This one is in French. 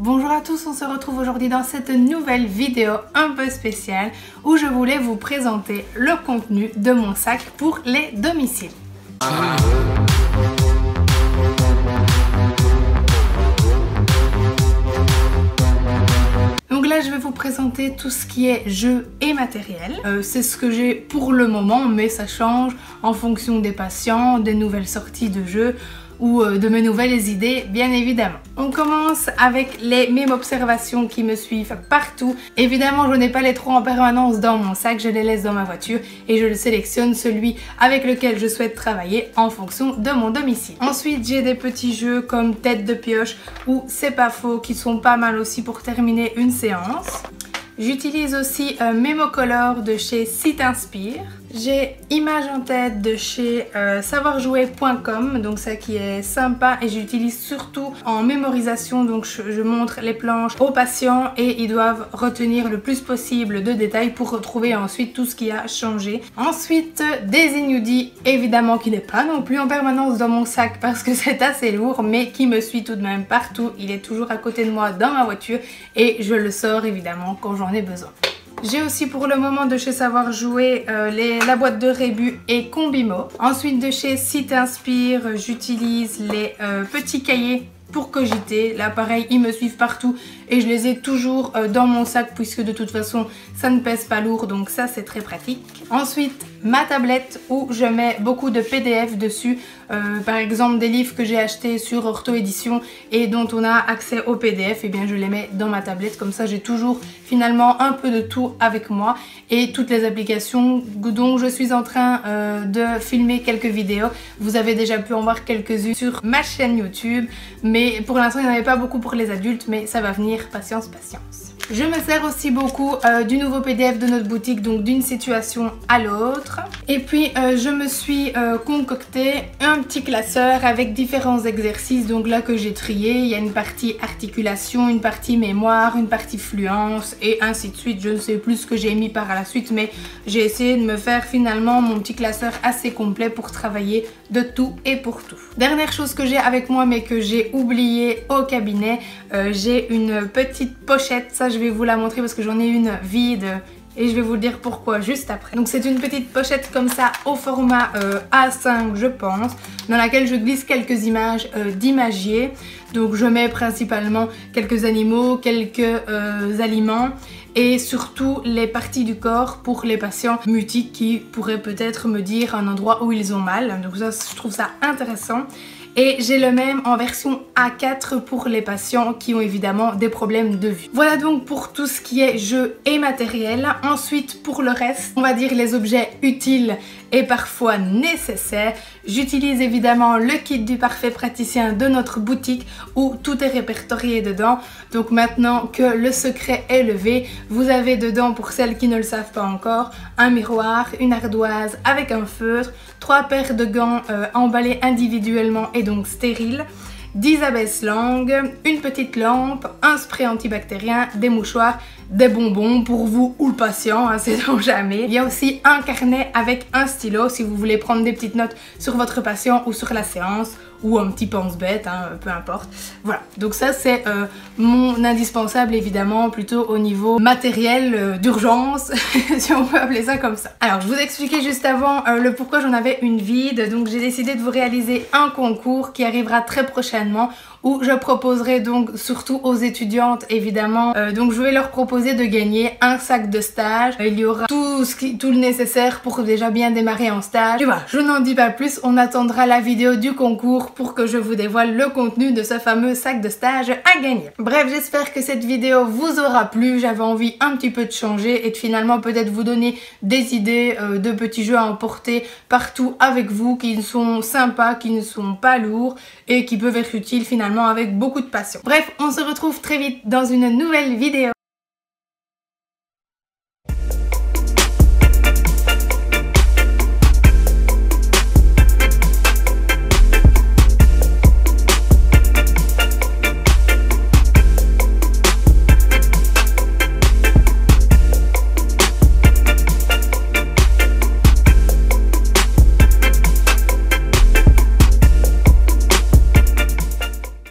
Bonjour à tous, on se retrouve aujourd'hui dans cette nouvelle vidéo un peu spéciale où je voulais vous présenter le contenu de mon sac pour les domiciles. Donc là je vais vous présenter tout ce qui est jeux et matériel. C'est ce que j'ai pour le moment, mais ça change en fonction des patients, des nouvelles sorties de jeux ou de mes nouvelles idées, bien évidemment. On commence avec les mêmes observations qui me suivent partout. Évidemment, je n'ai pas les trois en permanence dans mon sac, je les laisse dans ma voiture et je le sélectionne celui avec lequel je souhaite travailler en fonction de mon domicile. Ensuite, j'ai des petits jeux comme Tête de pioche ou C'est pas faux qui sont pas mal aussi pour terminer une séance. J'utilise aussi Memocolor de chez Si t'inspire. J'ai Image en tête de chez savoirjouer.com, donc ça qui est sympa et j'utilise surtout en mémorisation, donc je montre les planches aux patients et ils doivent retenir le plus possible de détails pour retrouver ensuite tout ce qui a changé. Ensuite, des Inudi, évidemment qui n'est pas non plus en permanence dans mon sac parce que c'est assez lourd, mais qui me suit tout de même partout. Il est toujours à côté de moi dans ma voiture et je le sors évidemment quand j'en ai besoin. J'ai aussi pour le moment de chez Savoir Jouer la boîte de rébus et Combimo. Ensuite de chez Si t'inspire, j'utilise les petits cahiers pour cogiter. Là pareil, ils me suivent partout et je les ai toujours dans mon sac puisque de toute façon ça ne pèse pas lourd, donc ça c'est très pratique. Ensuite ma tablette où je mets beaucoup de PDF dessus, par exemple des livres que j'ai achetés sur Ortho Édition et dont on a accès au PDF, et bien je les mets dans ma tablette, comme ça j'ai toujours finalement un peu de tout avec moi et toutes les applications dont je suis en train de filmer quelques vidéos. Vous avez déjà pu en voir quelques-unes sur ma chaîne YouTube, mais pour l'instant il n'y en avait pas beaucoup pour les adultes, mais ça va venir, patience, patience. Je me sers aussi beaucoup du nouveau PDF de notre boutique, donc d'une situation à l'autre. Et puis je me suis concocté un petit classeur avec différents exercices, donc là que j'ai trié. Il y a une partie articulation, une partie mémoire, une partie fluence et ainsi de suite. Je ne sais plus ce que j'ai mis par la suite, mais j'ai essayé de me faire finalement mon petit classeur assez complet pour travailler de tout et pour tout. Dernière chose que j'ai avec moi mais que j'ai oublié au cabinet, j'ai une petite pochette. Ça je vais vous la montrer parce que j'en ai une vide et je vais vous le dire pourquoi juste après. Donc c'est une petite pochette comme ça au format A5 je pense, dans laquelle je glisse quelques images d'imagier. Donc je mets principalement quelques animaux, quelques aliments et surtout les parties du corps pour les patients mutiques qui pourraient peut-être me dire un endroit où ils ont mal. Donc ça je trouve ça intéressant. Et j'ai le même en version A4 pour les patients qui ont évidemment des problèmes de vue. Voilà donc pour tout ce qui est jeux et matériel. Ensuite pour le reste, on va dire les objets utiles et parfois nécessaires. J'utilise évidemment le kit du parfait praticien de notre boutique où tout est répertorié dedans. Donc maintenant que le secret est levé, vous avez dedans, pour celles qui ne le savent pas encore, un miroir, une ardoise avec un feutre, 3 paires de gants emballés individuellement et donc stériles, 10 abaisse-langues, une petite lampe, un spray antibactérien, des mouchoirs, des bonbons pour vous ou le patient, hein, c'est donc jamais. Il y a aussi un carnet avec un stylo si vous voulez prendre des petites notes sur votre patient ou sur la séance, ou un petit pense-bête, hein, peu importe. Voilà, donc ça c'est mon indispensable évidemment, plutôt au niveau matériel d'urgence, si on peut appeler ça comme ça. Alors je vous expliquais juste avant le pourquoi j'en avais une vide, donc j'ai décidé de vous réaliser un concours qui arrivera très prochainement où je proposerai donc surtout aux étudiantes évidemment, donc je vais leur proposer de gagner un sac de stage. Il y aura tout le nécessaire pour déjà bien démarrer en stage. Et voilà, je n'en dis pas plus, on attendra la vidéo du concours pour que je vous dévoile le contenu de ce fameux sac de stage à gagner. Bref, j'espère que cette vidéo vous aura plu. J'avais envie un petit peu de changer et de finalement peut-être vous donner des idées de petits jeux à emporter partout avec vous qui sont sympas, qui ne sont pas lourds et qui peuvent être utiles finalement avec beaucoup de passion. Bref, on se retrouve très vite dans une nouvelle vidéo.